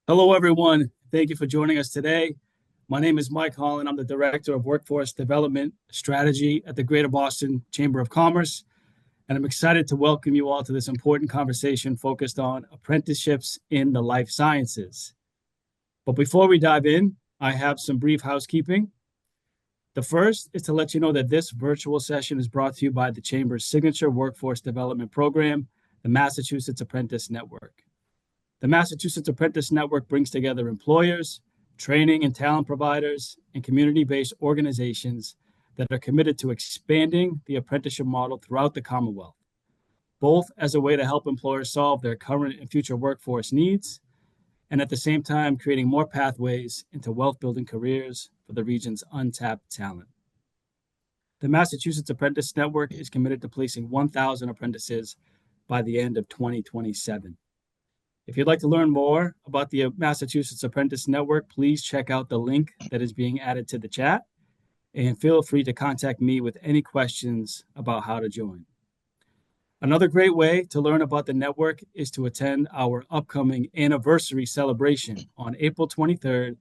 Hello, everyone. Thank you for joining us today. My name is Mike Holland. I'm the Director of Workforce Development Strategy at the Greater Boston Chamber of Commerce, and I'm excited to welcome you all to this important conversation focused on apprenticeships in the life sciences. But before we dive in, I have some brief housekeeping. The first is to let you know that this virtual session is brought to you by the Chamber's signature workforce development program, the Massachusetts Apprentice Network. The Massachusetts Apprentice Network brings together employers, training and talent providers, and community-based organizations that are committed to expanding the apprenticeship model throughout the Commonwealth, both as a way to help employers solve their current and future workforce needs, and at the same time creating more pathways into wealth-building careers for the region's untapped talent. The Massachusetts Apprentice Network is committed to placing 1,000 apprentices by the end of 2027. If you'd like to learn more about the Massachusetts Apprentice Network, please check out the link that is being added to the chat, and feel free to contact me with any questions about how to join. Another great way to learn about the network is to attend our upcoming anniversary celebration on April 23rd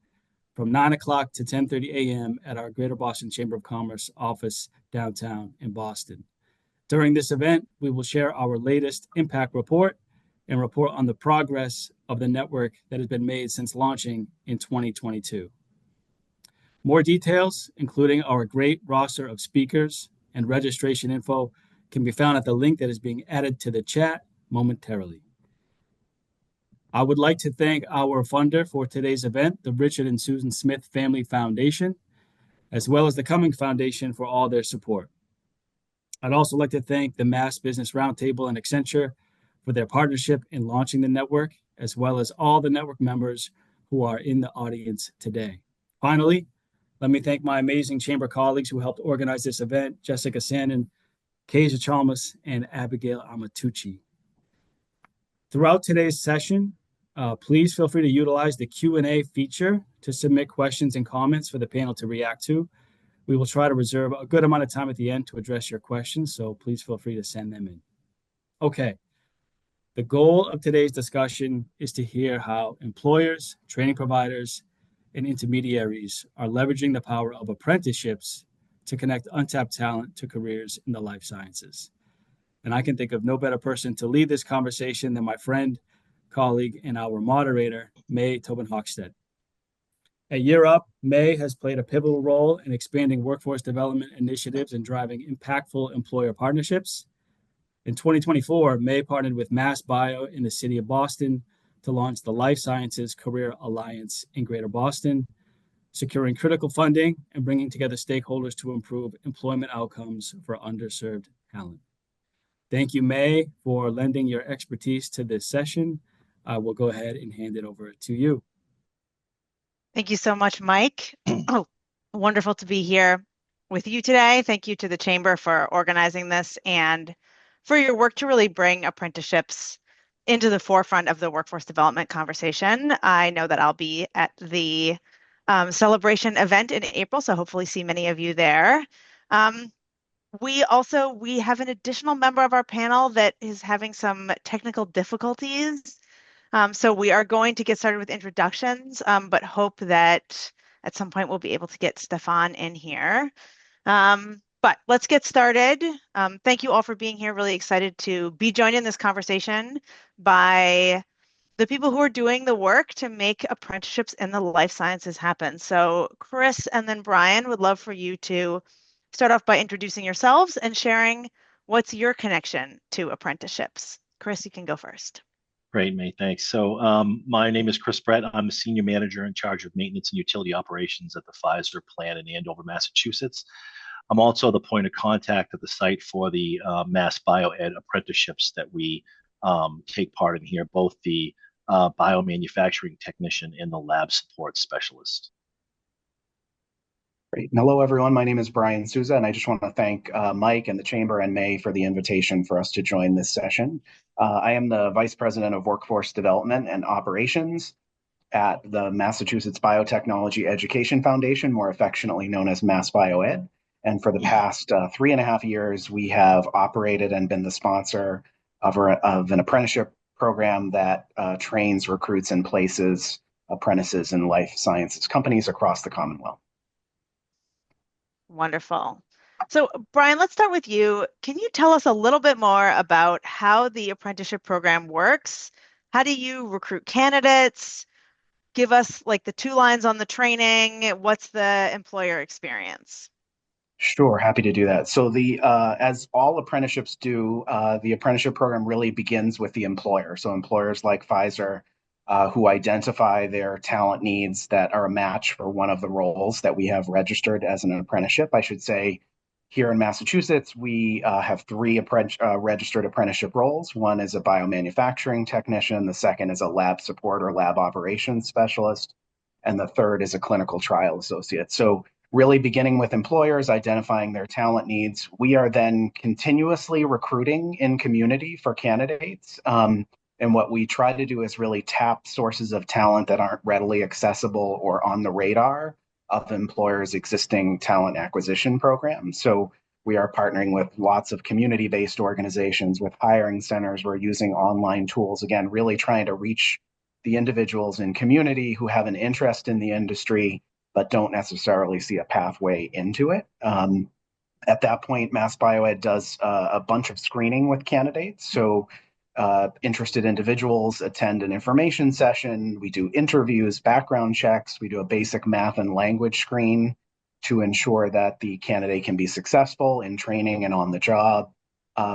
from 9 o'clock to 10:30 a.m. at our Greater Boston Chamber of Commerce office downtown in Boston. During this event, we will share our latest impact report and report on the progress of the network that has been made since launching in 2022. More details, including our great roster of speakers and registration info, can be found at the link that is being added to the chat momentarily. I would like to thank our funder for today's event, the Richard and Susan Smith Family Foundation, as well as the Cumming Foundation for all their support. I'd also like to thank the Mass Business Roundtable and Accenture for their partnership in launching the network, as well as all the network members who are in the audience today. Finally, let me thank my amazing chamber colleagues who helped organize this event, Jessica Sandin, Keisha Chalmers, and Abigail Amatucci. Throughout today's session, please feel free to utilize the Q&A feature to submit questions and comments for the panel to react to. We will try to reserve a good amount of time at the end to address your questions, so please feel free to send them in. Okay. The goal of today's discussion is to hear how employers, training providers, and intermediaries are leveraging the power of apprenticeships to connect untapped talent to careers in the life sciences. And I can think of no better person to lead this conversation than my friend, colleague, and our moderator, May Tobin-Hochstead. At Year Up, May has played a pivotal role in expanding workforce development initiatives and driving impactful employer partnerships. In 2024, May partnered with MassBio in the city of Boston to launch the Life Sciences Career Alliance in Greater Boston, securing critical funding and bringing together stakeholders to improve employment outcomes for underserved talent. Thank you, May, for lending your expertise to this session. I will go ahead and hand it over to you. Thank you so much, Mike. Wonderful to be here with you today. Thank you to the Chamber for organizing this and for your work to really bring apprenticeships into the forefront of the workforce development conversation. I know that I'll be at the celebration event in April, so hopefully see many of you there. We have an additional member of our panel that is having some technical difficulties. So we are going to get started with introductions, but hope that at some point we'll be able to get Stefan in here. But let's get started. Thank you all for being here. Really excited to be joined in this conversation by the people who are doing the work to make apprenticeships in the life sciences happen. So Chris and then Brian, would love for you to start off by introducing yourselves and sharing what's your connection to apprenticeships. Chris, you can go first. Great, May, thanks. So my name is Chris Brett. I'm a senior manager in charge of maintenance and utility operations at the Pfizer plant in Andover, Massachusetts. I'm also the point of contact at the site for the Mass Bioed apprenticeships that we take part in here, both the biomanufacturing technician and the lab support specialist. Great. Hello, everyone. My name is Brian Souza, and I just want to thank Mike and the Chamber and May for the invitation for us to join this session. I am the Vice President of Workforce Development and Operations at the Massachusetts Biotechnology Education Foundation, more affectionately known as Mass Bioed. And for the past 3.5 years, we have operated and been the sponsor of an apprenticeship program that trains, recruits, and places apprentices in life sciences companies across the Commonwealth. Wonderful. So, Brian, let's start with you. Can you tell us a little bit more about how the apprenticeship program works? How do you recruit candidates? Give us like the 2 lines on the training. What's the employer experience? Sure, happy to do that. So as all apprenticeships do, the apprenticeship program really begins with the employer. So employers like Pfizer, who identify their talent needs that are a match for one of the roles that we have registered as an apprenticeship. I should say, here in Massachusetts, we have three registered apprenticeship roles. One is a biomanufacturing technician, the second is a lab support or lab operations specialist, and the third is a clinical trial associate. So really beginning with employers, identifying their talent needs. We are then continuously recruiting in community for candidates. And what we try to do is really tap sources of talent that aren't readily accessible or on the radar of employers' existing talent acquisition programs. So we are partnering with lots of community-based organizations, with hiring centers. We're using online tools, again, really trying to reach the individuals in community who have an interest in the industry but don't necessarily see a pathway into it. At that point, Mass Bioed does a bunch of screening with candidates. So interested individuals attend an information session. We do interviews, background checks. We do a basic math and language screen to ensure that the candidate can be successful in training and on the job.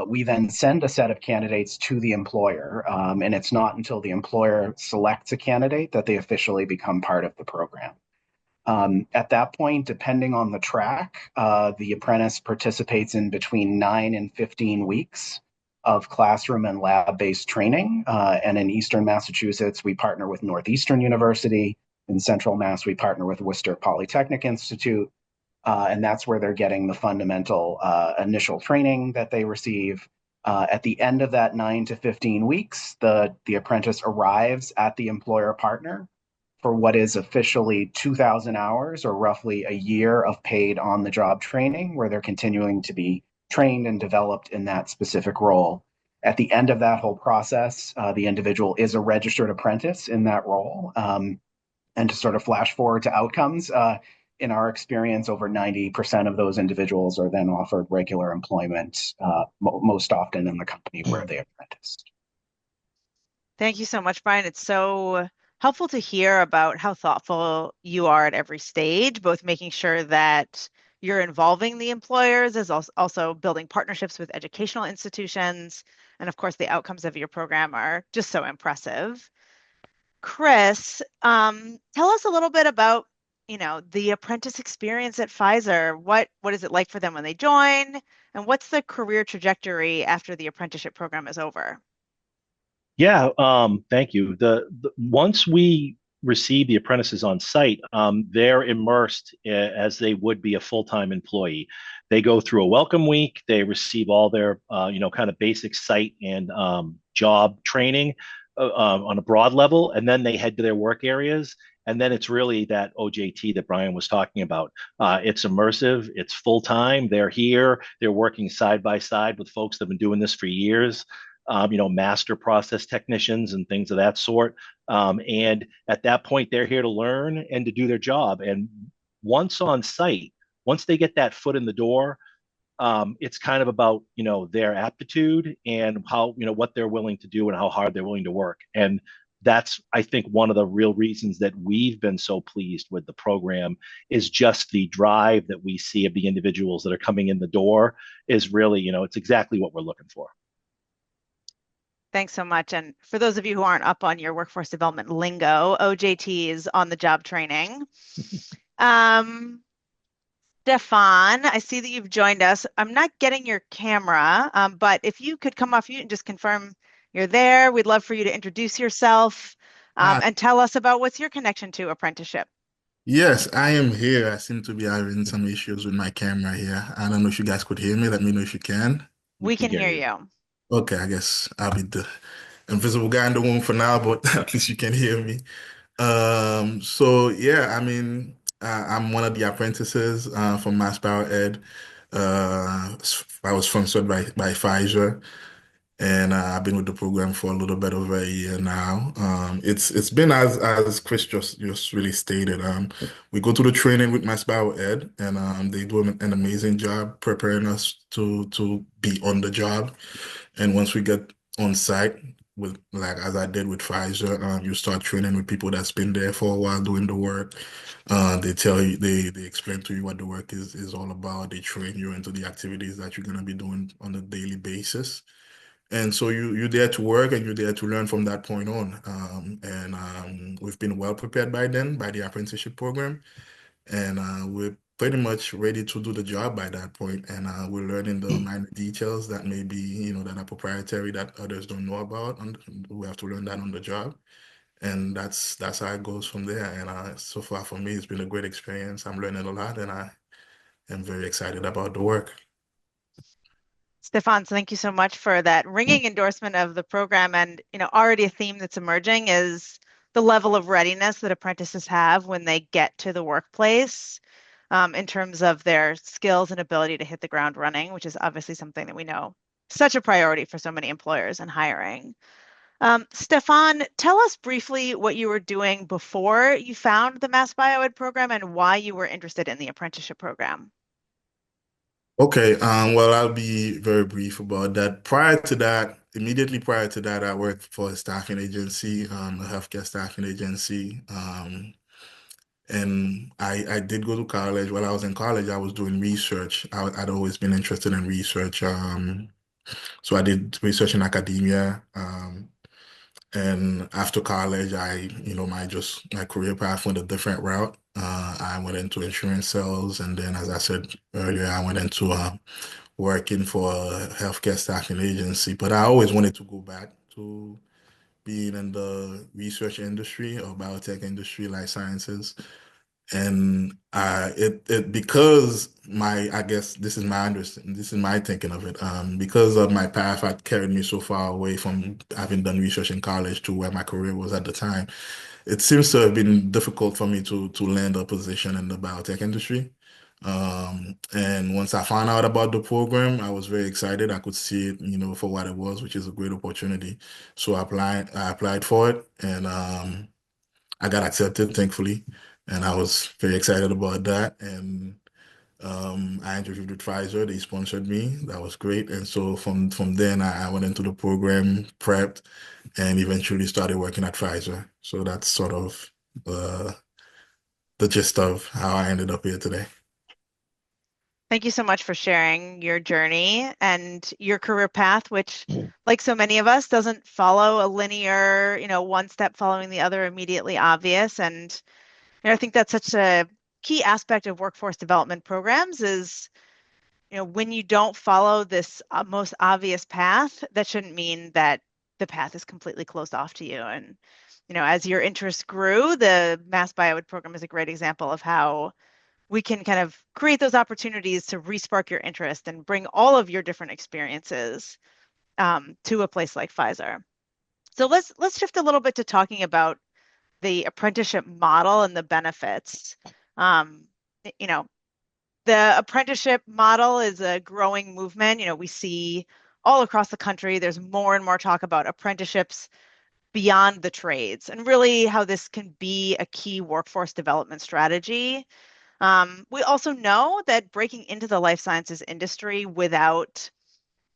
We then send a set of candidates to the employer, and it's not until the employer selects a candidate that they officially become part of the program. At that point, depending on the track, the apprentice participates in between 9 and 15 weeks of classroom and lab-based training. And in Eastern Massachusetts, we partner with Northeastern University. In Central Mass, we partner with Worcester Polytechnic Institute. And that's where they're getting the fundamental initial training that they receive. At the end of that 9 to 15 weeks, the apprentice arrives at the employer partner for what is officially 2,000 hours or roughly a year of paid on-the-job training, where they're continuing to be trained and developed in that specific role. At the end of that whole process, the individual is a registered apprentice in that role. And to sort of flash forward to outcomes, in our experience, over 90% of those individuals are then offered regular employment, most often in the company where they apprenticed. Thank you so much, Brian. It's so helpful to hear about how thoughtful you are at every stage, both making sure that you're involving the employers as also building partnerships with educational institutions. And of course, the outcomes of your program are just so impressive. Chris, tell us a little bit about, the apprentice experience at Pfizer. What is it like for them when they join? And what's the career trajectory after the apprenticeship program is over? Yeah, thank you. Once we receive the apprentices on site, they're immersed as they would be a full-time employee. They go through a welcome week. They receive all their, kind of basic site and job training on a broad level, and then they head to their work areas. And then it's really that OJT that Brian was talking about. It's immersive. It's full-time. They're here. They're working side by side with folks that have been doing this for years. Master process technicians and things of that sort. And at that point, they're here to learn and to do their job. And once on site, once they get that foot in the door, it's kind of about, their aptitude and how, what they're willing to do and how hard they're willing to work. And that's, I think, one of the real reasons that we've been so pleased with the program is just the drive that we see of the individuals that are coming in the door is really, it's exactly what we're looking for. Thanks so much. And for those of you who aren't up on your workforce development lingo, OJT is on the job training. Stefan, I see that you've joined us. I'm not getting your camera, but if you could come off mute and just confirm you're there, we'd love for you to introduce yourself and tell us about what's your connection to apprenticeship. Yes, I am here. I seem to be having some issues with my camera here. I don't know if you guys could hear me. Let me know if you can. We can hear you. Okay, I guess I'll be the invisible guy in the room for now, but at least you can hear me. So yeah, I mean, I'm one of the apprentices from Mass Power Ed. I was sponsored by Pfizer, and I've been with the program for a little bit over a year now. It's been as Chris just really stated. We go to the training with Mass Bio Ed, and they do an amazing job preparing us to be on the job. And once we get on site, with like as I did with Pfizer, you start training with people that's been there for a while doing the work. They tell you, they explain to you what the work is all about. They train you into the activities that you're gonna be doing on a daily basis. And so you're there to work and you're there to learn from that point on. We've been well prepared by then by the apprenticeship program, and we're pretty much ready to do the job by that point. And we're learning the minor details that may be, that are proprietary that others don't know about, and we have to learn that on the job. And that's how it goes from there. And so far for me, it's been a great experience. I'm learning a lot, and I am very excited about the work. Stefan, thank you so much for that ringing endorsement of the program. And already a theme that's emerging is the level of readiness that apprentices have when they get to the workplace, in terms of their skills and ability to hit the ground running, which is obviously something that we know such a priority for so many employers in hiring. Stefan, tell us briefly what you were doing before you found the Mass Bioed program and why you were interested in the apprenticeship program. Okay, well, I'll be very brief about that. Prior to that, immediately prior to that, I worked for a staffing agency, a healthcare staffing agency. And I did go to college. While I was in college, I was doing research. I'd always been interested in research. So I did research in academia. And after college, my career path went a different route. I went into insurance sales, and then, as I said earlier, I went into working for a healthcare staffing agency. But I always wanted to go back to being in the research industry or biotech industry, life sciences. And it because I guess this is my understanding, this is my thinking of it. Because of my path had carried me so far away from having done research in college to where my career was at the time. It seems to have been difficult for me to land a position in the biotech industry. And once I found out about the program, I was very excited. I could see it, for what it was, which is a great opportunity. So I applied for it, and I got accepted, thankfully, and I was very excited about that. And I interviewed with Pfizer. They sponsored me. That was great. And so from then, I went into the program, prepped, and eventually started working at Pfizer. So that's sort of the gist of how I ended up here today. Thank you so much for sharing your journey and your career path, which, like so many of us, doesn't follow a linear, one step following the other immediately obvious. And I think that's such a key aspect of workforce development programs is, when you don't follow this most obvious path, that shouldn't mean that the path is completely closed off to you. And, as your interest grew, the Mass Bioed program is a great example of how we can kind of create those opportunities to respark your interest and bring all of your different experiences to a place like Pfizer. So let's shift a little bit to talking about the apprenticeship model and the benefits. You know, the apprenticeship model is a growing movement. We see all across the country, there's more and more talk about apprenticeships beyond the trades and really how this can be a key workforce development strategy. We also know that breaking into the life sciences industry without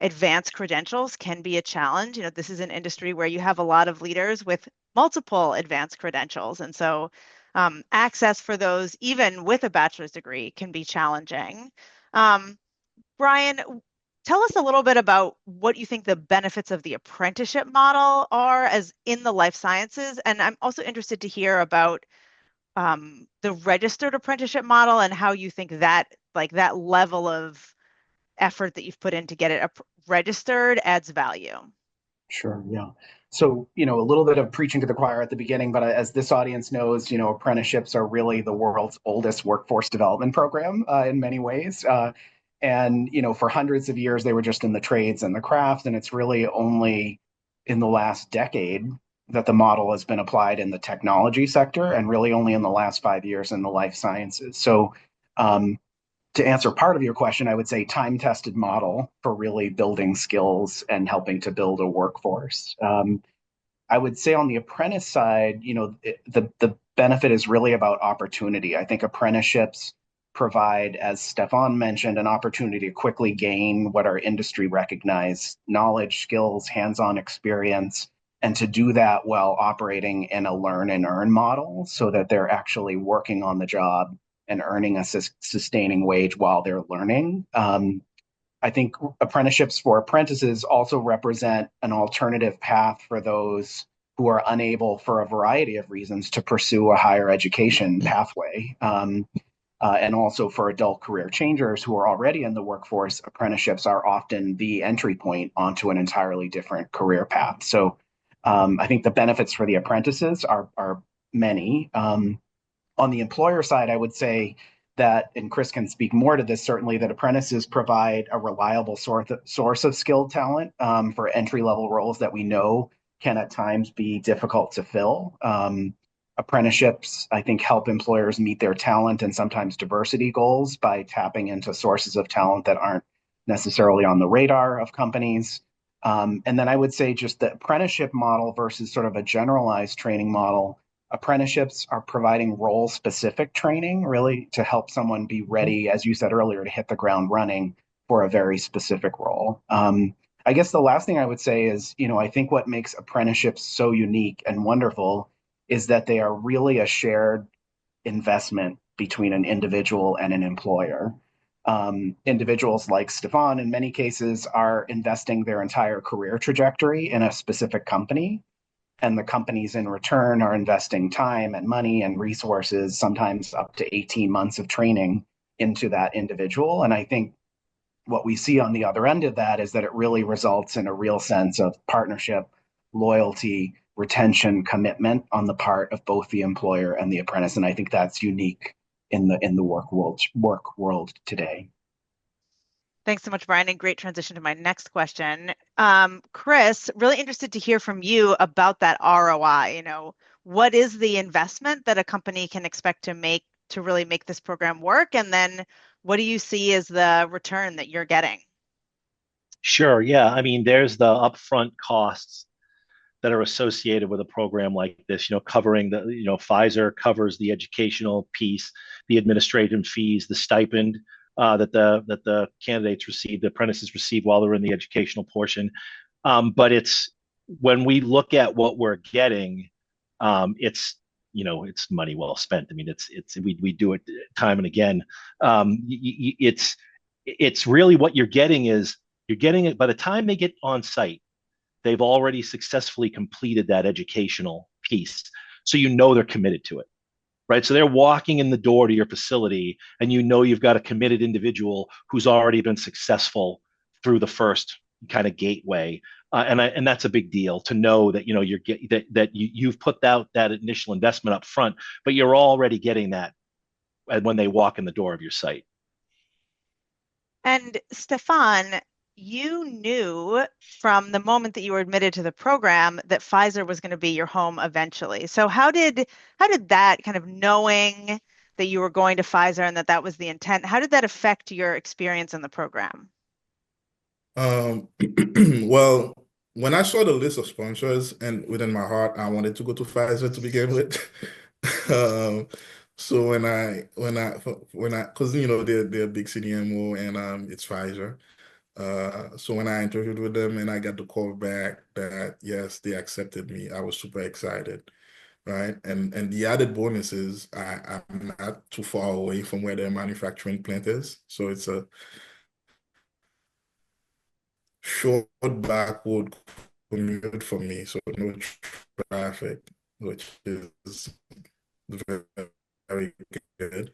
advanced credentials can be a challenge. This is an industry where you have a lot of leaders with multiple advanced credentials. And so access for those, even with a bachelor's degree, can be challenging. Brian, tell us a little bit about what you think the benefits of the apprenticeship model are as in the life sciences. And I'm also interested to hear about the registered apprenticeship model and how you think that that level of effort that you've put in to get it registered adds value. Sure, yeah. So, a little bit of preaching to the choir at the beginning, but as this audience knows, apprenticeships are really the world's oldest workforce development program in many ways. And, for hundreds of years, they were just in the trades and the craft. And it's really only in the last decade that the model has been applied in the technology sector, and really only in the last 5 years in the life sciences. So, to answer part of your question, I would say time-tested model for really building skills and helping to build a workforce. I would say on the apprentice side, the benefit is really about opportunity. I think apprenticeships provide, as Stefan mentioned, an opportunity to quickly gain what are industry recognized knowledge, skills, hands-on experience, and to do that while operating in a learn and earn model so that they're actually working on the job and earning a sustaining wage while they're learning. I think apprenticeships for apprentices also represent an alternative path for those who are unable, for a variety of reasons, to pursue a higher education pathway. And also for adult career changers who are already in the workforce, apprenticeships are often the entry point onto an entirely different career path. So I think the benefits for the apprentices are many. On the employer side, I would say that, and Chris can speak more to this certainly, that apprentices provide a reliable source of skilled talent for entry-level roles that we know can at times be difficult to fill. Apprenticeships, I think, help employers meet their talent and sometimes diversity goals by tapping into sources of talent that aren't necessarily on the radar of companies. And then I would say just the apprenticeship model versus sort of a generalized training model. Apprenticeships are providing role-specific training, really, to help someone be ready, as you said earlier, to hit the ground running for a very specific role. I guess the last thing I would say is, I think what makes apprenticeships so unique and wonderful is that they are really a shared investment between an individual and an employer. Individuals like Stefan, in many cases, are investing their entire career trajectory in a specific company. And the companies in return are investing time and money and resources, sometimes up to 18 months of training into that individual. And I think what we see on the other end of that is that it really results in a real sense of partnership, loyalty, retention, commitment on the part of both the employer and the apprentice. And I think that's unique in the work world today. Thanks so much, Brian, and great transition to my next question. Chris, really interested to hear from you about that ROI. What is the investment that a company can expect to make to really make this program work? And then what do you see as the return that you're getting? Sure. Yeah. I mean, there's the upfront costs that are associated with a program like this, covering Pfizer covers the educational piece, the administrative fees, the stipend that the candidates receive, the apprentices receive while they're in the educational portion. But it's when we look at what we're getting, it's money well spent. I mean, we do it time and again. It's really what you're getting it by the time they get on site, they've already successfully completed that educational piece. So they're committed to it. Right. So they're walking in the door to your facility and you've got a committed individual who's already been successful through the first kind of gateway. And that's a big deal to know that, you've put out that initial investment up front, but you're already getting that when they walk in the door of your site. And Stefan, you knew from the moment that you were admitted to the program that Pfizer was going to be your home eventually. So how did that kind of knowing that you were going to Pfizer and that was the intent, how did that affect your experience in the program? Well, when I saw the list of sponsors and within my heart, I wanted to go to Pfizer to begin with. So because they're a big CDMO and it's Pfizer. So when I interviewed with them and I got the call back that yes, they accepted me, I was super excited, right? And the added bonus is I'm not too far away from where their manufacturing plant is, so it's a short backward commute for me, so no traffic, which is very, very good.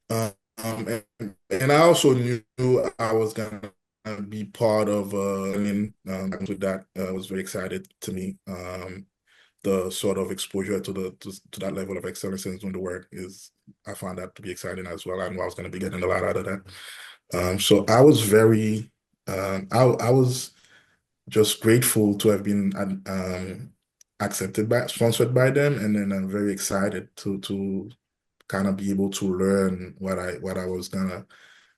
And I also knew I was gonna be part of with that was very excited to me. The sort of exposure to that level of excellence in doing the work I found that to be exciting as well. I knew I was going to be getting a lot out of that. So I was very I was just grateful to have been sponsored by them, and then I'm very excited to kind of be able to learn what I was gonna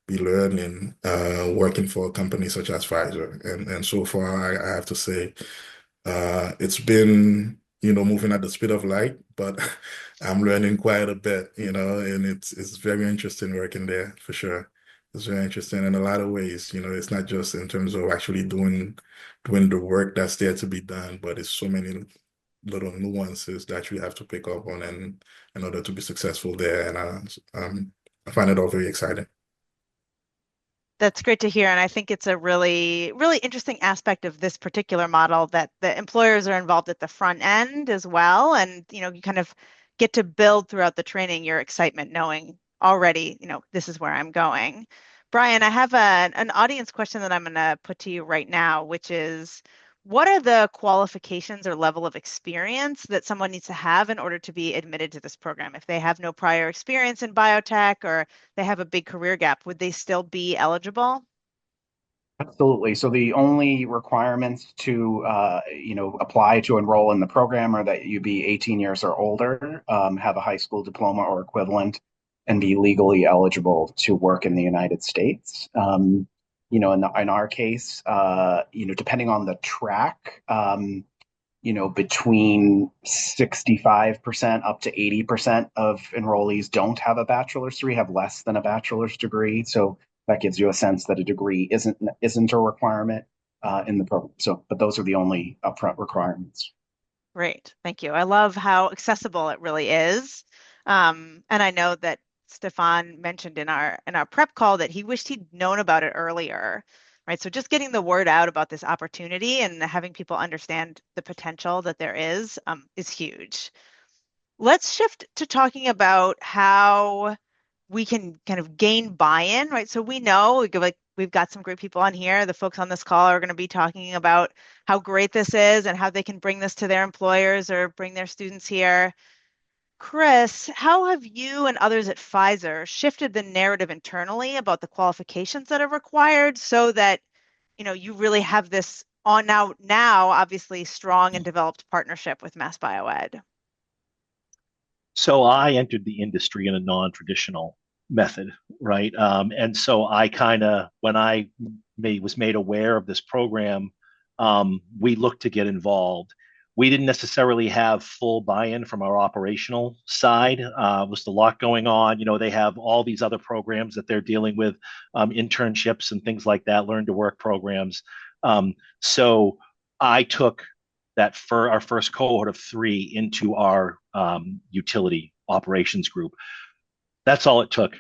be learning working for a company such as Pfizer. And so far, I have to say, it's been, moving at the speed of light, but I'm learning quite a bit, and it's very interesting working there for sure. It's very interesting in a lot of ways. It's not just in terms of actually doing the work that's there to be done, but it's so many little nuances that you have to pick up on in order to be successful there. And I find it all very exciting. That's great to hear. And I think it's a really, really interesting aspect of this particular model that the employers are involved at the front end as well. And, you kind of get to build throughout the training your excitement, knowing already, this is where I'm going. Brian, I have an audience question that I'm going to put to you right now, which is, what are the qualifications or level of experience that someone needs to have in order to be admitted to this program? If they have no prior experience in biotech or they have a big career gap, would they still be eligible? Absolutely. So the only requirements to apply to enroll in the program are that you be 18 years or older, have a high school diploma or equivalent, and be legally eligible to work in the United States. In our case, depending on the track, between 65% up to 80% of enrollees don't have a bachelor's degree, have less than a bachelor's degree. So that gives you a sense that a degree isn't a requirement in the program. But those are the only upfront requirements. Great, thank you. I love how accessible it really is. And I know that Stefan mentioned in our prep call that he wished he'd known about it earlier, right? So just getting the word out about this opportunity and having people understand the potential that there is huge. Let's shift to talking about how we can kind of gain buy-in, right? So we know we've got some great people on here. The folks on this call are going to be talking about how great this is and how they can bring this to their employers or bring their students here. Chris, how have you and others at Pfizer shifted the narrative internally about the qualifications that are required so that you really have this on now obviously strong and developed partnership with Mass Bioed? So I entered the industry in a non-traditional method, right? And so I kind of, when I was made aware of this program, we looked to get involved. We didn't necessarily have full buy-in from our operational side. Was a lot going on. They have all these other programs that they're dealing with, internships and things like that, learn to work programs. So I took that for our first cohort of 3 into our utility operations group. That's all it took.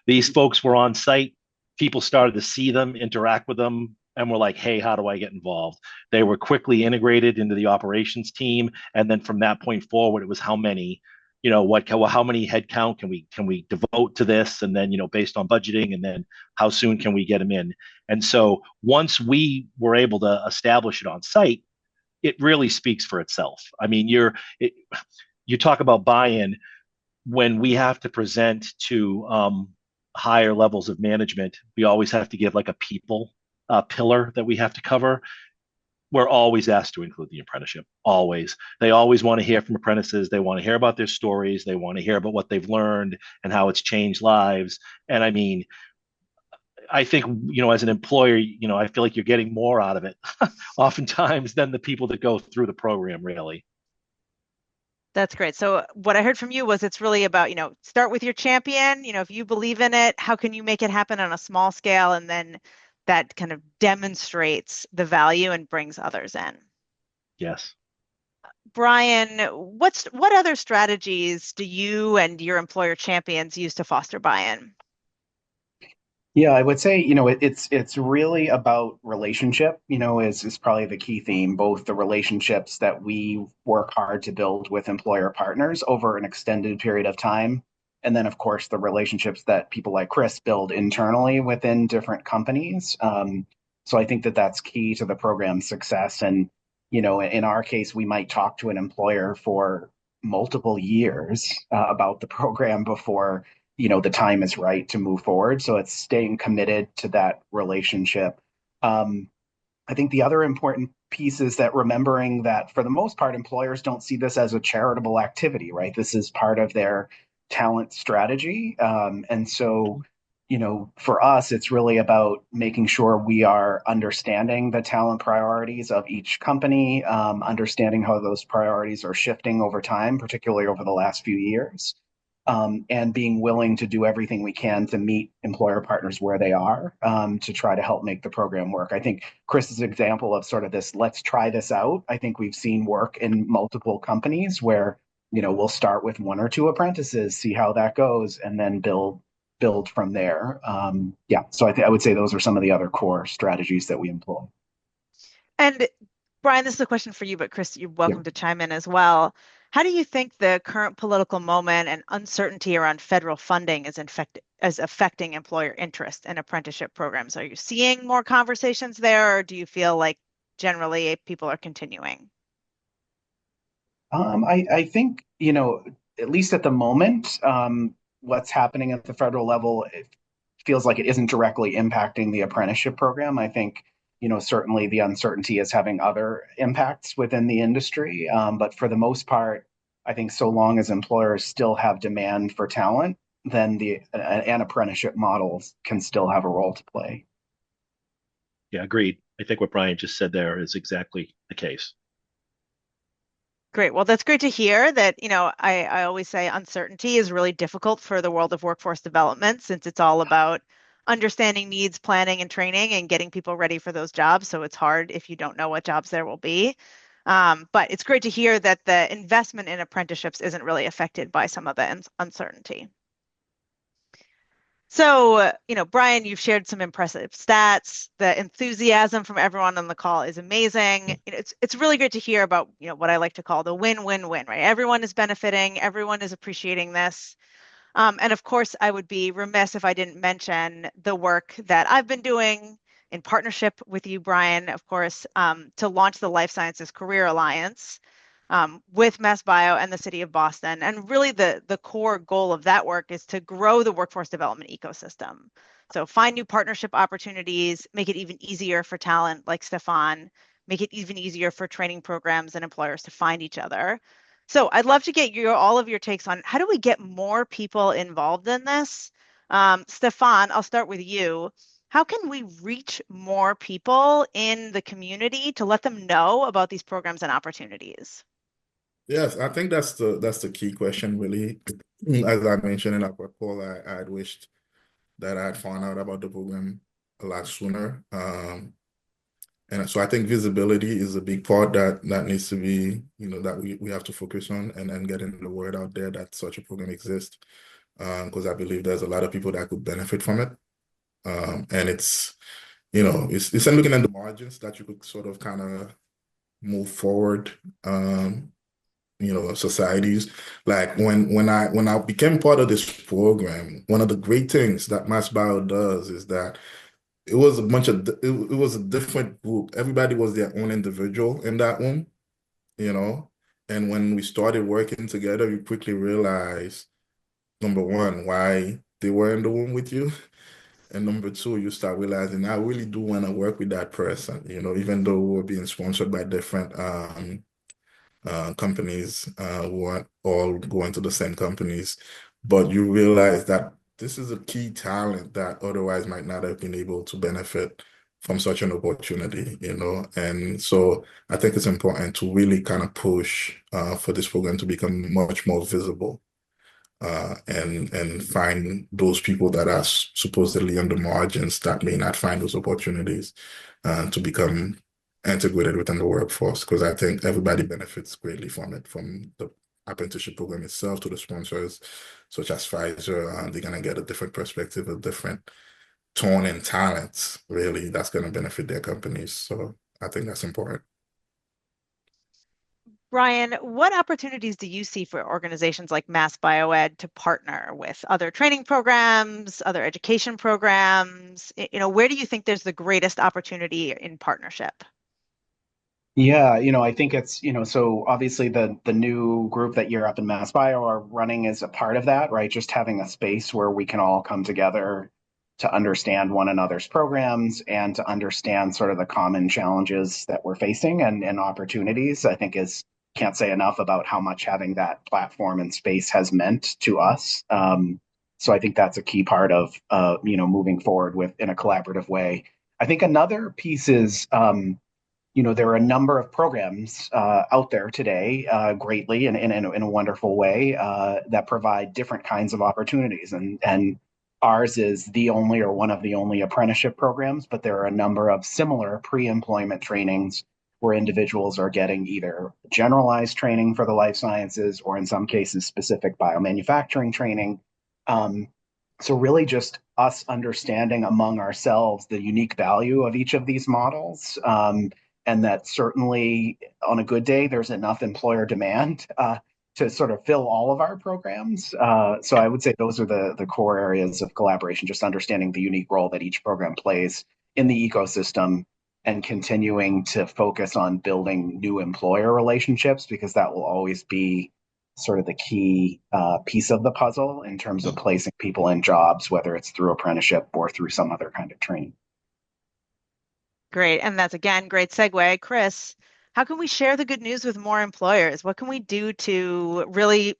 These folks were on site. People started to see them, interact with them, and were like, hey, how do I get involved? They were quickly integrated into the operations team. And then from that point forward, it was how many, how many headcount can we devote to this? And then, based on budgeting, and then how soon can we get them in? And so once we were able to establish it on site, it really speaks for itself. I mean, you talk about buy-in. When we have to present to higher levels of management, we always have to give like a people pillar that we have to cover. We're always asked to include the apprenticeship. Always. They always want to hear from apprentices. They want to hear about their stories. They want to hear about what they've learned and how it's changed lives. And I mean, I think, as an employer, I feel like you're getting more out of it oftentimes than the people that go through the program, really. That's great. So what I heard from you was it's really about, start with your champion. If you believe in it, how can you make it happen on a small scale? And then that kind of demonstrates the value and brings others in. Yes. Brian, what other strategies do you and your employer champions use to foster buy-in? Yeah, I would say, it's really about relationship, is probably the key theme, both the relationships that we work hard to build with employer partners over an extended period of time. And then, of course, the relationships that people like Chris build internally within different companies. So I think that that's key to the program's success. And, in our case, we might talk to an employer for multiple years about the program before the time is right to move forward. So it's staying committed to that relationship. I think the other important piece is that remembering that for the most part, employers don't see this as a charitable activity, right? This is part of their talent strategy. And so, for us, it's really about making sure we are understanding the talent priorities of each company, understanding how those priorities are shifting over time, particularly over the last few years, and being willing to do everything we can to meet employer partners where they are, to try to help make the program work. I think Chris's example of sort of this, let's try this out, I think we've seen work in multiple companies where, we'll start with one or two apprentices, see how that goes, and then build from there. So I would say those are some of the other core strategies that we employ. And Brian, this is a question for you, but Chris, you're welcome Yeah. to chime in as well. How do you think the current political moment and uncertainty around federal funding is affecting employer interest in apprenticeship programs? Are you seeing more conversations there, or do you feel like generally people are continuing? I think, at least at the moment, what's happening at the federal level, it feels like it isn't directly impacting the apprenticeship program. I think, certainly the uncertainty is having other impacts within the industry. But for the most part, I think so long as employers still have demand for talent, then an apprenticeship model can still have a role to play. Yeah, agreed. I think what Brian just said there is exactly the case. Great. Well, that's great to hear that, I always say uncertainty is really difficult for the world of workforce development since it's all about understanding needs, planning and training and getting people ready for those jobs. So it's hard if you don't know what jobs there will be. But it's great to hear that the investment in apprenticeships isn't really affected by some of the uncertainty. So, Brian, you've shared some impressive stats. The enthusiasm from everyone on the call is amazing. It's really great to hear about, what I like to call the win-win-win, right? Everyone is benefiting, everyone is appreciating this. And of course, I would be remiss if I didn't mention the work that I've been doing in partnership with you, Brian, of course, to launch the Life Sciences Career Alliance. With MassBio and the City of Boston. And really the core goal of that work is to grow the workforce development ecosystem. So find new partnership opportunities, make it even easier for talent like Stefan, make it even easier for training programs and employers to find each other. So I'd love to get all of your takes on how do we get more people involved in this? Stefan, I'll start with you. How can we reach more people in the community to let them know about these programs and opportunities? Yes, I think that's the key question, really. As I mentioned in our call, I'd wished that I'd found out about the program a lot sooner. And so I think visibility is a big part that needs to be, that we have to focus on and getting the word out there that such a program exists. Because I believe there's a lot of people that could benefit from it. And it's looking at the margins that you could sort of kind of move forward. Societies. Like when I became part of this program, one of the great things that MassBio does is that it was it was a different group. Everybody was their own individual in that room, you know. And when we started working together, we quickly realized, number one, why they were in the room with you. And number two, you start realizing I really do want to work with that person, even though we're being sponsored by different companies who aren't all going to the same companies, but you realize that this is a key talent that otherwise might not have been able to benefit from such an opportunity, And so I think it's important to really kind of push for this program to become much more visible, and find those people that are supposedly on the margins that may not find those opportunities to become integrated within the workforce, because I think everybody benefits greatly from it, from the apprenticeship program itself to the sponsors such as Pfizer. They're going to get a different perspective, a different tone and talents, really, that's going to benefit their companies. So I think that's important. Brian, what opportunities do you see for organizations like MassBioEd to partner with other training programs, other education programs? Where do you think there's the greatest opportunity in partnership? Yeah, I think it's, so obviously the new group that you're up in MassBio are running is a part of that, right? Just having a space where we can all come together to understand one another's programs and to understand sort of the common challenges that we're facing and opportunities, I think can't say enough about how much having that platform and space has meant to us. So I think that's a key part of moving forward with in a collaborative way. I think another piece is there are a number of programs out there today, greatly and in a wonderful way, that provide different kinds of opportunities. And ours is the only or one of the only apprenticeship programs, but there are a number of similar pre-employment trainings where individuals are getting either generalized training for the life sciences or in some cases specific biomanufacturing training. Um, so really just us understanding among ourselves the unique value of each of these models. And that certainly on a good day, there's enough employer demand to sort of fill all of our programs. So I would say those are the core areas of collaboration, just understanding the unique role that each program plays in the ecosystem and continuing to focus on building new employer relationships, because that will always be sort of the key piece of the puzzle in terms of placing people in jobs, whether it's through apprenticeship or through some other kind of training. Great. And that's again, great segue. Chris, how can we share the good news with more employers? What can we do to really,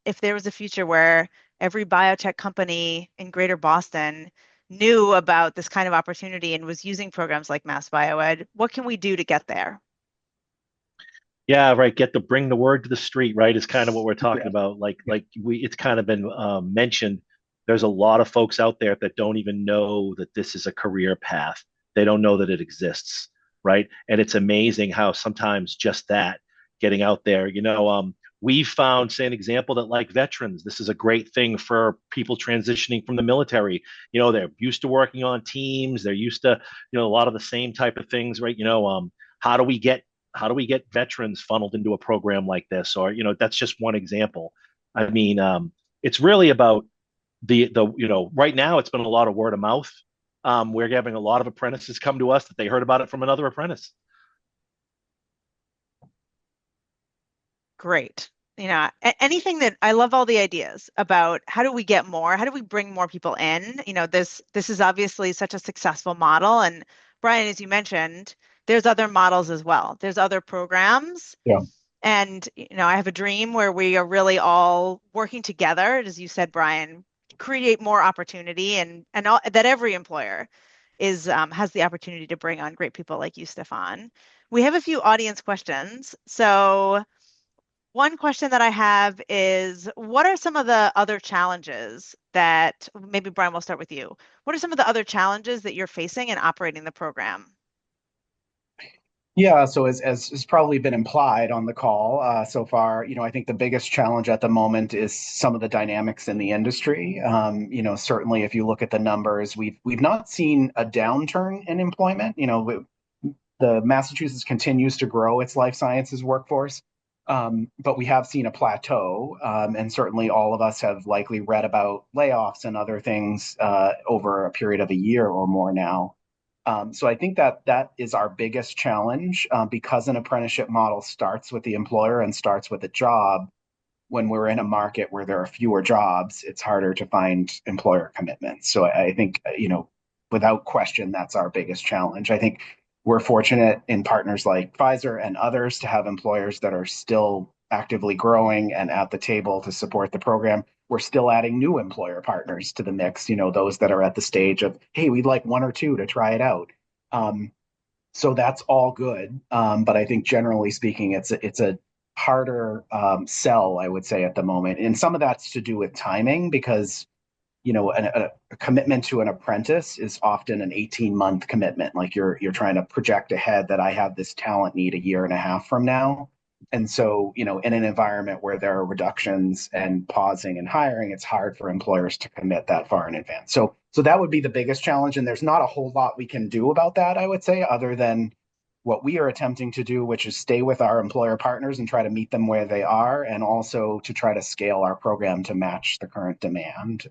if there was a future where every biotech company in Greater Boston knew about this kind of opportunity and was using programs like Mass Bioed, what can we do to get there? Yeah, right. Bring the word to the street, right? Is kind of what we're talking Yeah. about. It's kind of been mentioned. There's a lot of folks out there that don't even know that this is a career path. They don't know that it exists, right? And it's amazing how sometimes just that getting out there, we've found, say, an example that like veterans, this is a great thing for people transitioning from the military. They're used to working on teams. They're used to, a lot of the same type of things, right? How do we get veterans funneled into a program like this? Or, that's just one example. I mean, it's really about right now it's been a lot of word of mouth. We're having a lot of apprentices come to us that they heard about it from another apprentice. Great. Anything that I love all the ideas about how do we get more? How do we bring more people in? This is obviously such a successful model. And Brian, as you mentioned, there's other models as well. There's other programs. Yeah. And, I have a dream where we are really all working together, as you said, Brian, create more opportunity and that every employer has the opportunity to bring on great people like you, Stefan. We have a few audience questions. So one question that I have is, what are some of the other challenges that, maybe Brian, we'll start with you. What are some of the other challenges that you're facing in operating the program? Yeah, so as has probably been implied on the call so far, I think the biggest challenge at the moment is some of the dynamics in the industry. Certainly if you look at the numbers, we've not seen a downturn in employment. The Massachusetts continues to grow its life sciences workforce, but we have seen a plateau, and certainly all of us have likely read about layoffs and other things over a period of a year or more now. So I think that is our biggest challenge, because an apprenticeship model starts with the employer and starts with a job. When we're in a market where there are fewer jobs, it's harder to find employer commitments. So I think, without question, that's our biggest challenge. I think we're fortunate in partners like Pfizer and others to have employers that are still actively growing and at the table to support the program. We're still adding new employer partners to the mix, those that are at the stage of, hey, we'd like one or two to try it out. So that's all good. But I think generally speaking, it's a harder sell, I would say, at the moment. And some of that's to do with timing, because a commitment to an apprentice is often an 18-month commitment. Like you're trying to project ahead that I have this talent need a year and a half from now. And so, in an environment where there are reductions and pausing and hiring, it's hard for employers to commit that far in advance. So that would be the biggest challenge. And there's not a whole lot we can do about that, I would say, other than what we are attempting to do, which is stay with our employer partners and try to meet them where they are, and also to try to scale our program to match the current demand.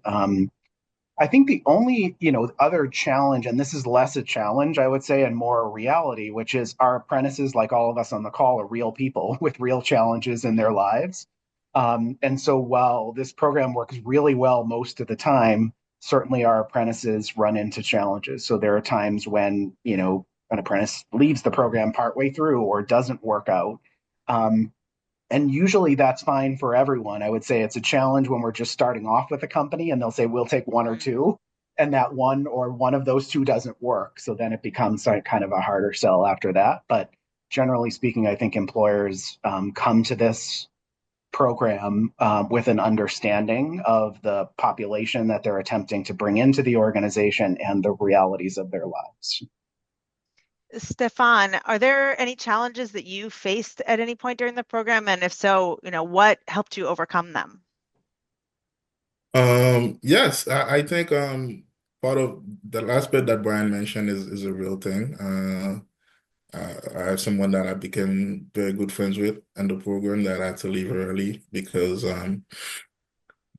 I think the only, other challenge, and this is less a challenge, I would say, and more a reality, which is our apprentices, like all of us on the call, are real people with real challenges in their lives. And so while this program works really well most of the time, certainly our apprentices run into challenges. So there are times when, an apprentice leaves the program partway through or doesn't work out. And usually that's fine for everyone. I would say it's a challenge when we're just starting off with a company and they'll say, we'll take one or two. And that one or one of those two doesn't work. So then it becomes kind of a harder sell after that. But generally speaking, I think employers come to this program with an understanding of the population that they're attempting to bring into the organization and the realities of their lives. Stefan, are there any challenges that you faced at any point during the program? And if so, what helped you overcome them? Yes, I think part of the last bit that Brian mentioned is a real thing. I have someone that I became very good friends with in the program that I had to leave early because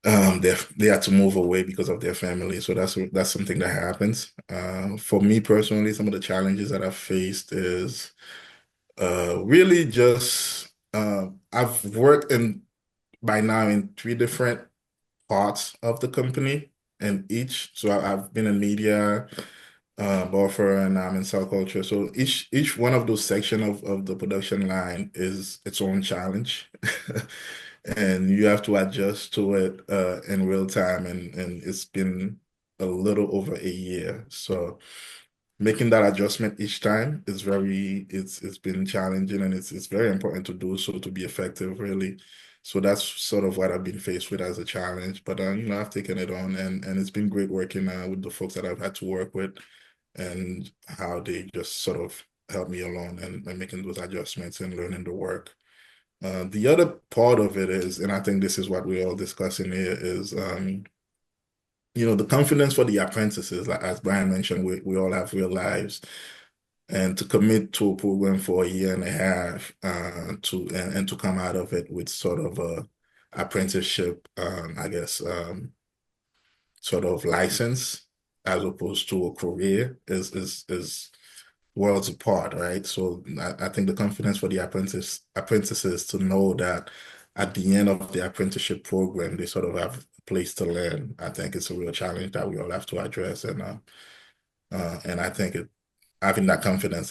they had to move away because of their family. So that's something that happens. For me personally, some of the challenges that I've faced is really just I've worked in by now in three different parts of the company and each. So I've been in media, buffer, and I'm in cell culture. So each one of those section of the production line is its own challenge. And you have to adjust to it in real time. And it's been a little over a year. So making that adjustment each time is it's been challenging and it's very important to do so to be effective, really. So that's sort of what I've been faced with as a challenge. But I've taken it on and it's been great working with the folks that I've had to work with and how they just sort of help me along and making those adjustments and learning the work. The other part of it is, and I think this is what we're all discussing here, is the confidence for the apprentices, like as Brian mentioned, we all have real lives. And to commit to a program for a year and a half and to come out of it with sort of a apprenticeship, I guess, sort of license as opposed to a career is worlds apart, right? So I think the confidence for the apprentices to know that at the end of the apprenticeship program, they sort of have a place to learn. I think it's a real challenge that we all have to address, and I think having that confidence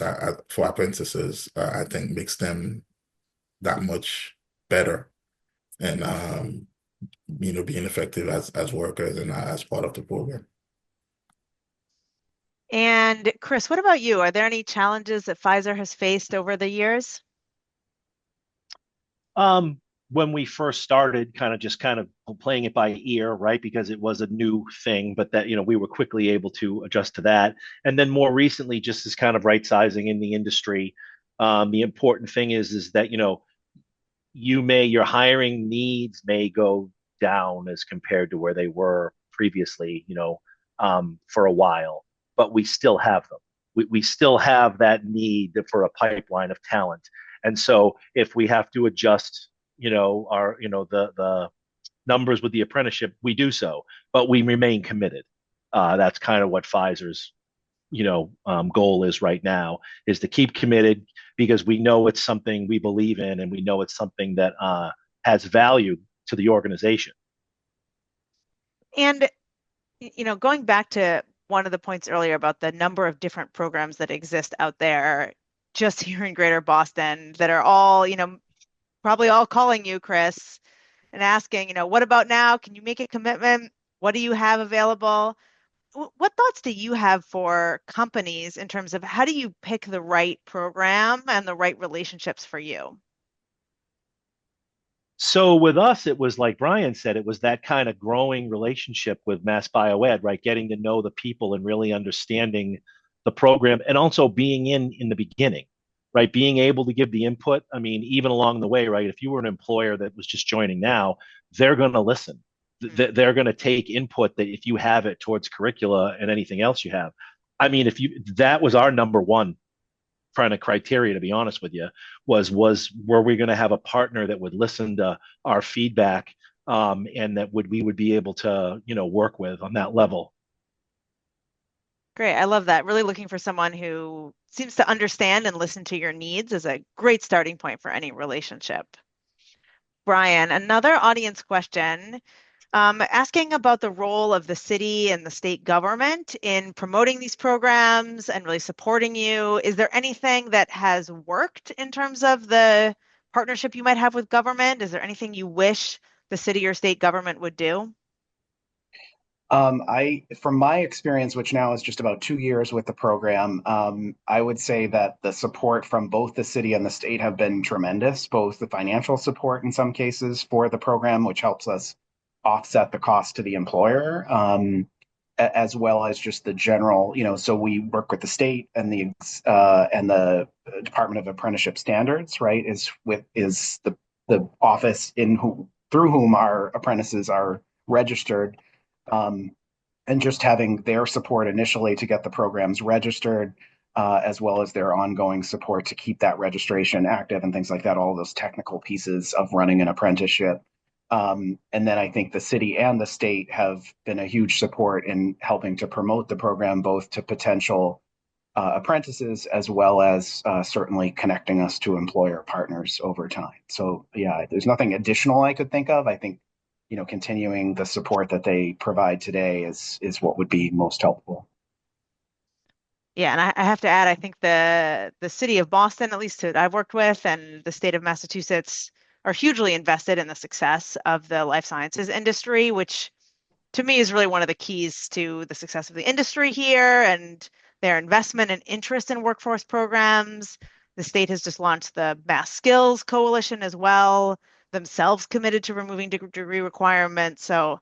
for apprentices, I think makes them that much better and being effective as workers and as part of the program. And Chris, what about you? Are there any challenges that Pfizer has faced over the years? When we first started, kind of playing it by ear, right? Because it was a new thing, but that, we were quickly able to adjust to that. And then more recently, just as kind of right sizing in the industry, the important thing is that, your hiring needs may go down as compared to where they were previously, for a while, but we still have them. We still have that need for a pipeline of talent. And so if we have to adjust, the numbers with the apprenticeship, we do so, but we remain committed. That's kind of what Pfizer's goal is right now, is to keep committed because we know it's something we believe in and we know it's something that has value to the organization. And, going back to one of the points earlier about the number of different programs that exist out there just here in Greater Boston that are all, probably all calling you, Chris, and asking, what about now? Can you make a commitment? What do you have available? What thoughts do you have for companies in terms of how do you pick the right program and the right relationships for you? So with us, it was like Brian said, it was that kind of growing relationship with Mass Bioed, right? Getting to know the people and really understanding the program and also being in the beginning, right? Being able to give the input. I mean, even along the way, right? If you were an employer that was just joining now, they're going to listen. They're going to take input that if you have it towards curricula and anything else you have. I mean, that was our number one kind of criteria, to be honest with you, was were we going to have a partner that would listen to our feedback and that we would be able to work with on that level. Great. I love that. Really looking for someone who seems to understand and listen to your needs is a great starting point for any relationship. Brian, another audience question. Asking about the role of the city and the state government in promoting these programs and really supporting you. Is there anything that has worked in terms of the partnership you might have with government? Is there anything you wish the city or state government would do? From my experience, which now is just about 2 years with the program, I would say that the support from both the city and the state have been tremendous, both the financial support in some cases for the program, which helps us offset the cost to the employer, as well as just the general, so we work with the state and the Department of Apprenticeship Standards, right, is the office through whom our apprentices are registered, and just having their support initially to get the programs registered, as well as their ongoing support to keep that registration active and things like that, all those technical pieces of running an apprenticeship. And then I think the city and the state have been a huge support in helping to promote the program, both to potential apprentices as well as certainly connecting us to employer partners over time. So yeah, there's nothing additional I could think of. I think continuing the support that they provide today is what would be most helpful. Yeah, and I have to add, I think the city of Boston, at least that I've worked with, and the state of Massachusetts are hugely invested in the success of the life sciences industry, which to me is really one of the keys to the success of the industry here and their investment and interest in workforce programs. The state has just launched the Mass Skills Coalition as well, themselves committed to removing degree requirements. So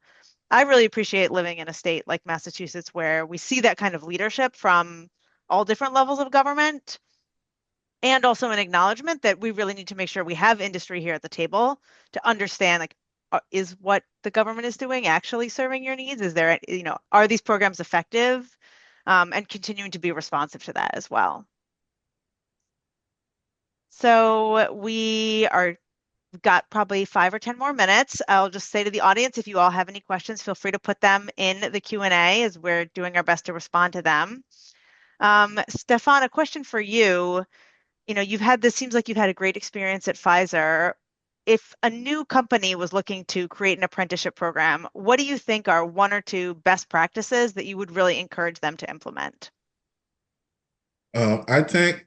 I really appreciate living in a state like Massachusetts where we see that kind of leadership from all different levels of government, and also an acknowledgement that we really need to make sure we have industry here at the table to understand, like, is what the government is doing actually serving your needs? Is there, are these programs effective? And continuing to be responsive to that as well. So we've got probably 5 or 10 more minutes. I'll just say to the audience, if you all have any questions, feel free to put them in the Q&A as we're doing our best to respond to them. Stefan, a question for you. Seems like you've had a great experience at Pfizer. If a new company was looking to create an apprenticeship program, what do you think are 1 or 2 best practices that you would really encourage them to implement? I think,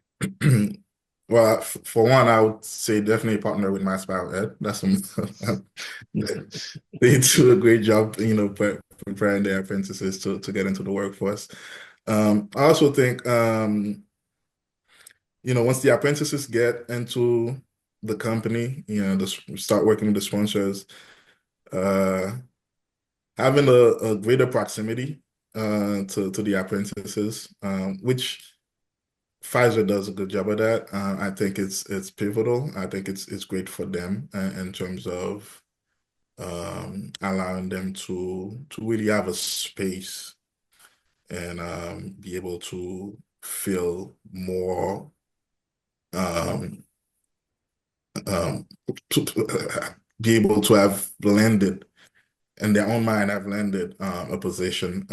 well, for one, I would say definitely partner with MassBioEd. That's they do a great job, preparing their apprentices to get into the workforce. I also think, once the apprentices get into the company, start working with the sponsors, having a greater proximity to the apprentices, which Pfizer does a good job of that. I think it's pivotal. I think it's great for them in terms of allowing them to really have a space and be able to feel more be able to have landed in their own mind, have landed a position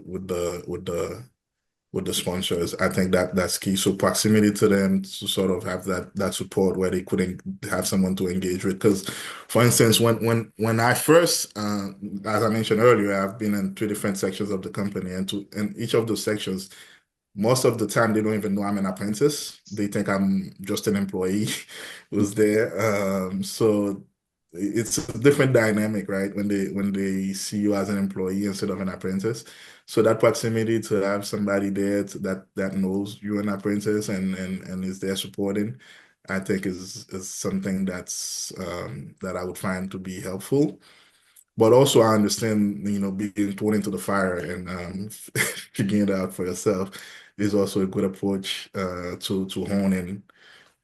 with the sponsors. I think that's key. So proximity to them to sort of have that support where they couldn't have someone to engage with. Because, for instance, when I first, as I mentioned earlier, I've been in 3 different sections of the company, and in each of those sections, most of the time they don't even know I'm an apprentice. They think I'm just an employee who's there. So it's a different dynamic, right? When they see you as an employee instead of an apprentice. So that proximity to have somebody there that knows you're an apprentice and is there supporting, I think is something that's that I would find to be helpful. But also I understand, being thrown into the fire and figuring it out for yourself is also a good approach to hone in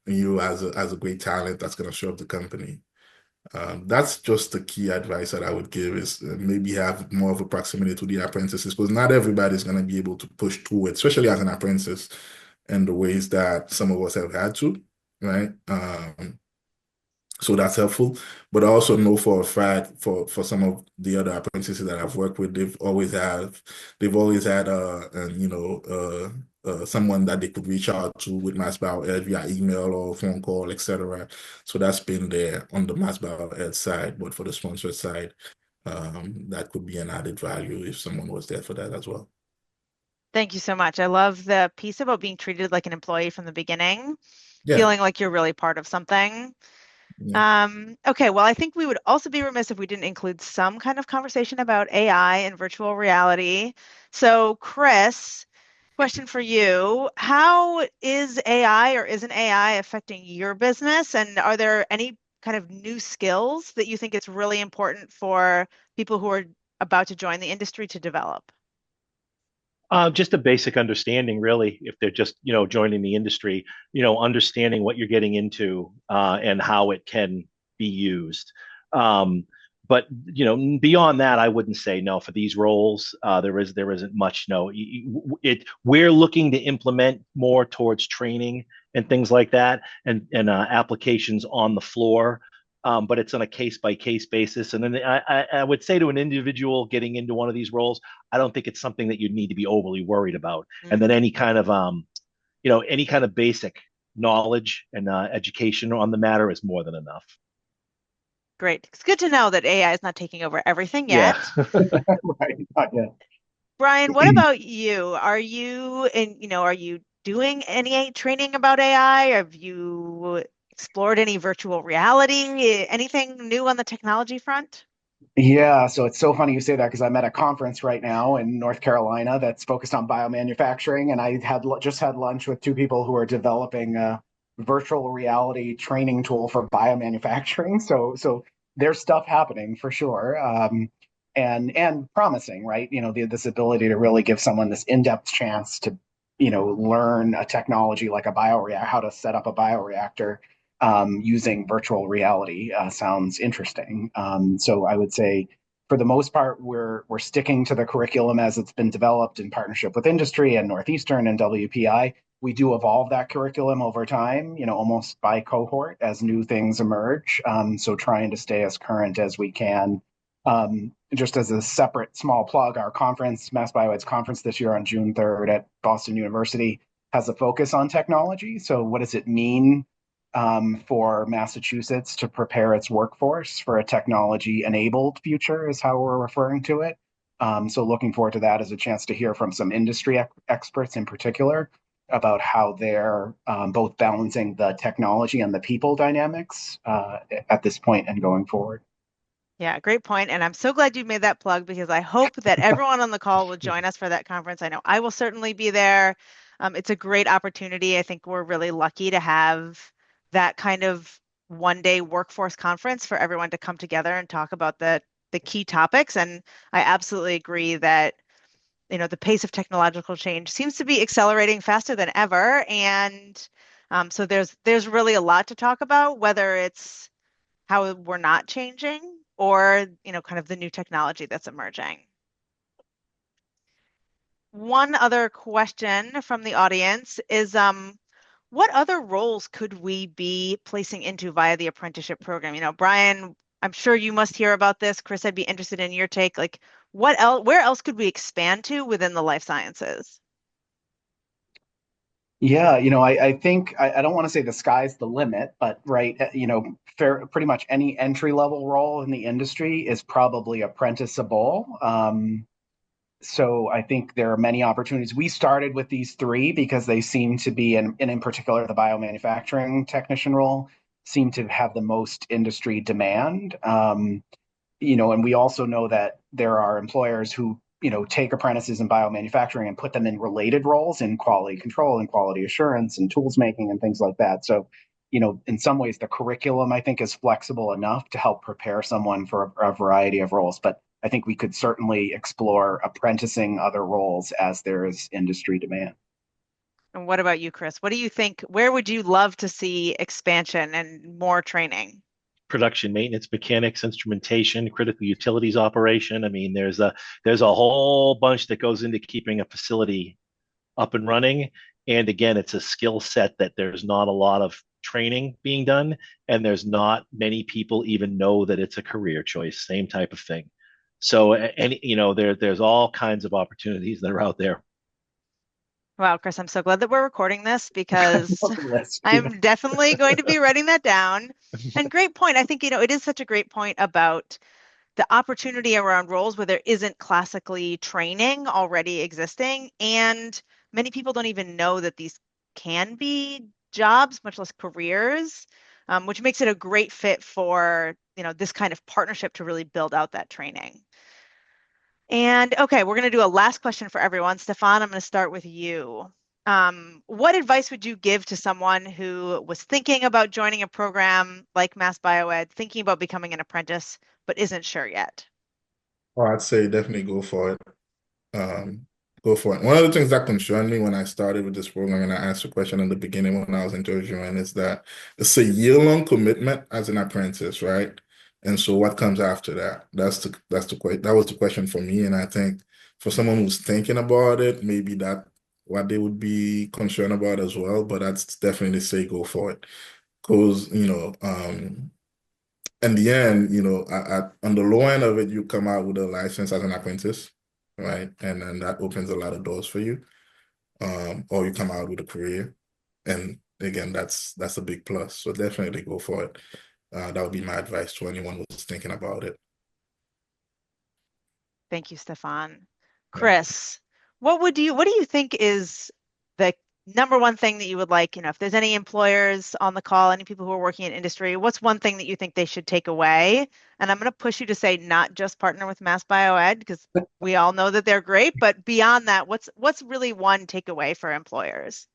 you as a great talent that's going to show up the company. That's just the key advice that I would give is maybe have more of a proximity to the apprentices, because not everybody's going to be able to push through it, especially as an apprentice in the ways that some of us have had to, right? So that's helpful. But I also know for a fact for some of the other apprentices that I've worked with, they've always had someone that they could reach out to with MassBioEd via email or phone call, etc. So that's been there on the MassBioEd side, but for the sponsor side, that could be an added value if someone was there for that as well. Thank you so much. I love the piece about being treated like an employee from the beginning. Yeah. feeling like you're really part of something. Yeah. Okay, well, I think we would also be remiss if we didn't include some kind of conversation about AI and virtual reality. So, Chris, question for you. How is AI or isn't AI affecting your business? And are there any kind of new skills that you think it's really important for people who are about to join the industry to develop? Just a basic understanding, really, if they're just, joining the industry, understanding what you're getting into and how it can be used. Um, but beyond that, I wouldn't say no for these roles. There isn't much. No, we're looking to implement more towards training and things like that, and applications on the floor. But it's on a case by case basis. And then I would say to an individual getting into one of these roles, I don't think it's something that you need to be overly worried about. And then any kind of basic knowledge and education on the matter is more than enough. Great. It's good to know that AI is not taking over everything Yeah. yet. Right. Not yet. Brian, what about you? Are you doing any training about AI? Have you explored any virtual reality? Anything new on the technology front? Yeah, so it's so funny you say that because I'm at a conference right now in North Carolina that's focused on biomanufacturing, and I just had lunch with two people who are developing a virtual reality training tool for biomanufacturing. So there's stuff happening for sure, and promising, right? This ability to really give someone this in-depth chance to learn a technology like a bioreactor, how to set up a bioreactor using virtual reality sounds interesting. So I would say, for the most part, we're sticking to the curriculum as it's been developed in partnership with industry and Northeastern and WPI. We do evolve that curriculum over time, almost by cohort as new things emerge. So trying to stay as current as we can. Just as a separate small plug, our conference, Mass Bioed's conference this year on June 3rd at Boston University, has a focus on technology. So what does it mean for Massachusetts to prepare its workforce for a technology-enabled future is how we're referring to it. So looking forward to that as a chance to hear from some industry experts in particular about how they're both balancing the technology and the people dynamics at this point and going forward. Yeah, great point. And I'm so glad you made that plug because I hope that everyone on the call will join us for that conference. I know I will certainly be there. It's a great opportunity. I think we're really lucky to have that kind of one-day workforce conference for everyone to come together and talk about the key topics. And I absolutely agree that the pace of technological change seems to be accelerating faster than ever. And so there's really a lot to talk about, whether it's how we're not changing or, kind of the new technology that's emerging. One other question from the audience is, what other roles could we be placing into via the apprenticeship program? Brian, I'm sure you must hear about this. Chris, I'd be interested in your take. Like, what else, where else could we expand to within the life sciences? Yeah, I think I don't want to say the sky's the limit, but right, pretty much any entry level role in the industry is probably apprenticeable. So I think there are many opportunities. We started with these three because they seem to be, and in particular, the biomanufacturing technician role seem to have the most industry demand. And we also know that there are employers who, take apprentices in biomanufacturing and put them in related roles in quality control and quality assurance and tools making and things like that. So, in some ways, the curriculum, I think, is flexible enough to help prepare someone for a variety of roles. But I think we could certainly explore apprenticing other roles as there is industry demand. And what about you, Chris? What do you think? Where would you love to see expansion and more training? Production maintenance, mechanics, instrumentation, critical utilities operation. I mean, there's a whole bunch that goes into keeping a facility up and running. And again, it's a skill set that there's not a lot of training being done, and there's not many people even know that it's a career choice. Same type of thing. So, and there's all kinds of opportunities that are out there. Wow, Chris, I'm so glad that we're recording this because List, yeah. I'm definitely going to be writing that down. And great point. I think, it is such a great point about the opportunity around roles where there isn't classically training already existing. And many people don't even know that these can be jobs, much less careers, which makes it a great fit for, this kind of partnership to really build out that training. And okay, we're going to do a last question for everyone. Stefan, I'm going to start with you. What advice would you give to someone who was thinking about joining a program like Mass Bioed, thinking about becoming an apprentice, but isn't sure yet? Well, I'd say definitely go for it. Go for it. One of the things that concerned me when I started with this program, and I asked a question in the beginning when I was interviewing, is that it's a year-long commitment as an apprentice, right? And so what comes after that? That was the question for me. And I think for someone who's thinking about it, maybe that what they would be concerned about as well. But that's definitely say go for it. Because, in the end, on the low end of it, you come out with a license as an apprentice, right? And then that opens a lot of doors for you. Or you come out with a career. And again, that's a big plus. So definitely go for it. That would be my advice to anyone who's thinking about it. Thank you, Stefan. Chris, what do you think is the number one thing that you would like, if there's any employers on the call, any people who are working in industry, what's one thing that you think they should take away? And I'm going to push you to say not just partner with Mass Bioed, because we all know that they're great, but beyond that, what's really one takeaway for employers?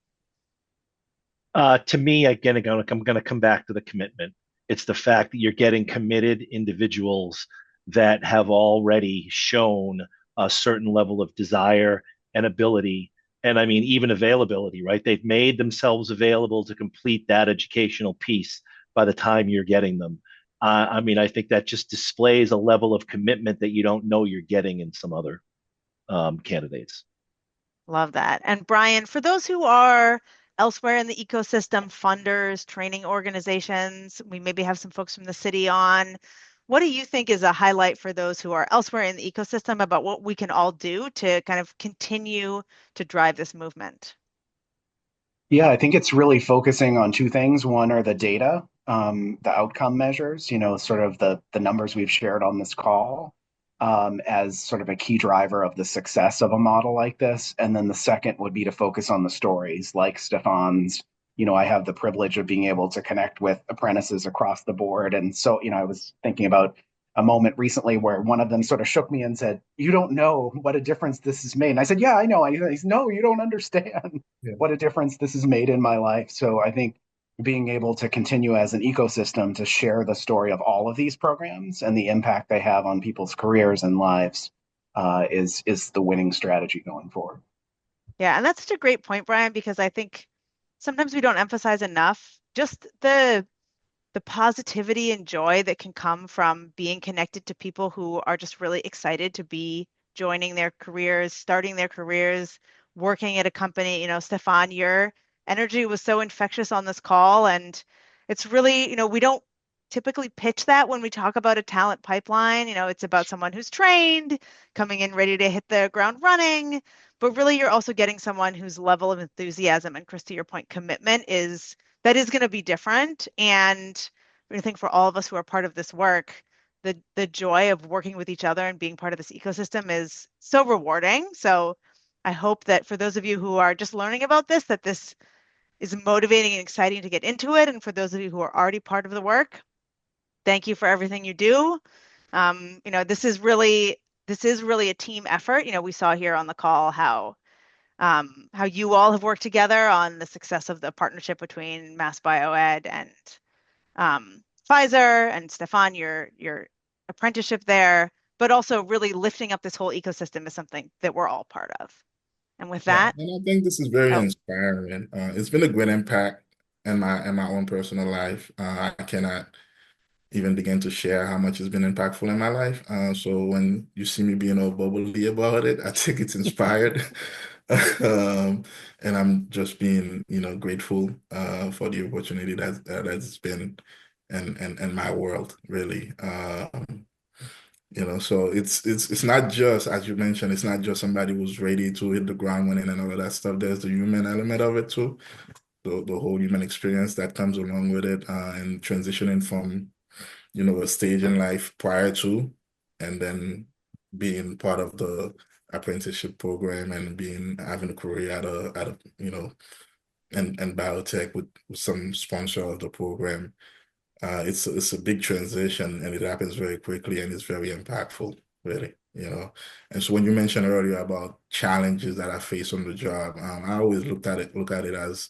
To me, again, I'm going to come back to the commitment. It's the fact that you're getting committed individuals that have already shown a certain level of desire and ability, and I mean, even availability, right? They've made themselves available to complete that educational piece by the time you're getting them. I mean, I think that just displays a level of commitment that you don't know you're getting in some other candidates. Love that. And Brian, for those who are elsewhere in the ecosystem, funders, training organizations, we maybe have some folks from the city on. What do you think is a highlight for those who are elsewhere in the ecosystem about what we can all do to kind of continue to drive this movement? Yeah, I think it's really focusing on two things. One are the data, the outcome measures, sort of the numbers we've shared on this call, as sort of a key driver of the success of a model like this. And then the second would be to focus on the stories like Stefan's. I have the privilege of being able to connect with apprentices across the board. And so, I was thinking about a moment recently where one of them sort of shook me and said, "You don't know what a difference this has made." And I said, "Yeah, I know." He said, "No, you don't understand what a difference this has made in my life." So I think being able to continue as an ecosystem to share the story of all of these programs and the impact they have on people's careers and lives is the winning strategy going forward. Yeah, and that's such a great point, Brian, because I think sometimes we don't emphasize enough just the positivity and joy that can come from being connected to people who are just really excited to be joining their careers, starting their careers, working at a company. Stefan, your energy was so infectious on this call. And it's really, we don't typically pitch that when we talk about a talent pipeline. It's about someone who's trained, coming in ready to hit the ground running. But really, you're also getting someone whose level of enthusiasm and, Chris, to your point, commitment is going to be different. And I think for all of us who are part of this work, the joy of working with each other and being part of this ecosystem is so rewarding. So I hope that for those of you who are just learning about this, that this is motivating and exciting to get into it. And for those of you who are already part of the work, thank you for everything you do. This is really a team effort. We saw here on the call how you all have worked together on the success of the partnership between Mass Bioed and Pfizer, and Stefan, your apprenticeship there, but also really lifting up this whole ecosystem is something that we're all part of. And with that, and I think this is very inspiring. It's been a great impact in my own personal life. I cannot even begin to share how much it's been impactful in my life. So when you see me being all bubbly about it, I think it's inspired. And I'm just being, grateful for the opportunity that's been in my world, really. So it's not just, as you mentioned, it's not just somebody who's ready to hit the ground running and all of that stuff. There's the human element of it too, the whole human experience that comes along with it, and transitioning from a stage in life prior to, and then being part of the apprenticeship program and having a career at a and biotech with some sponsor of the program. It's a big transition, and it happens very quickly, and it's very impactful, really, you know. And so when you mentioned earlier about challenges that I face on the job, I always look at it as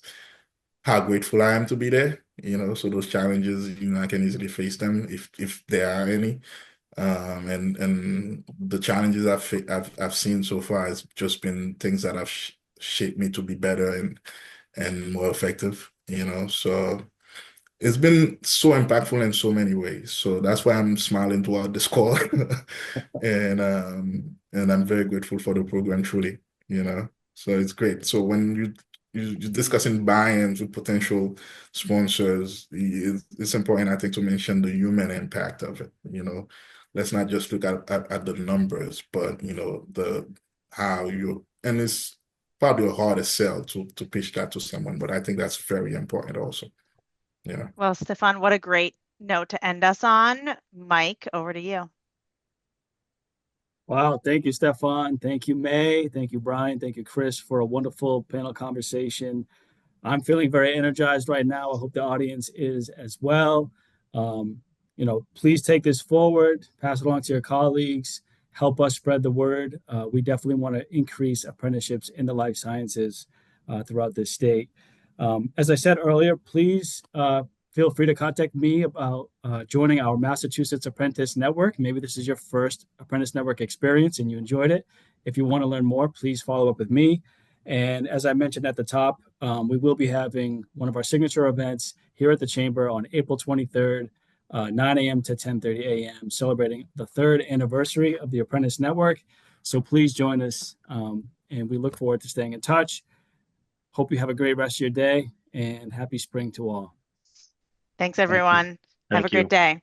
how grateful I am to be there, you know. So those challenges, you know, I can easily face them if there are any. And the challenges I've seen so far has just been things that have shaped me to be better and more effective, you know. So it's been so impactful in so many ways. So that's why I'm smiling throughout this call. And I'm very grateful for the program, truly, you know. So it's great. So when you're discussing buy-ins with potential sponsors, it's important, I think, to mention the human impact of it. You know, let's not just look at the numbers, but you know, the how you, and it's probably a harder sell to pitch that to someone, but I think that's very important also. Yeah. Well, Stefan, what a great note to end us on. Mike, over to you. Wow. Thank you, Stefan. Thank you, May. Thank you, Brian. Thank you, Chris, for a wonderful panel conversation. I'm feeling very energized right now. I hope the audience is as well. Please take this forward, pass it along to your colleagues, help us spread the word. We definitely want to increase apprenticeships in the life sciences throughout this state. As I said earlier, please feel free to contact me about joining our Massachusetts Apprentice Network. Maybe this is your first Apprentice Network experience and you enjoyed it. If you want to learn more, please follow up with me. And as I mentioned at the top, we will be having one of our signature events here at the Chamber on April 23rd, 9 a.m. to 10:30 a.m., celebrating the third anniversary of the Apprentice Network. So please join us, and we look forward to staying in touch. Hope you have a great rest of your day, and happy spring to all. Thanks, everyone. Have a great day.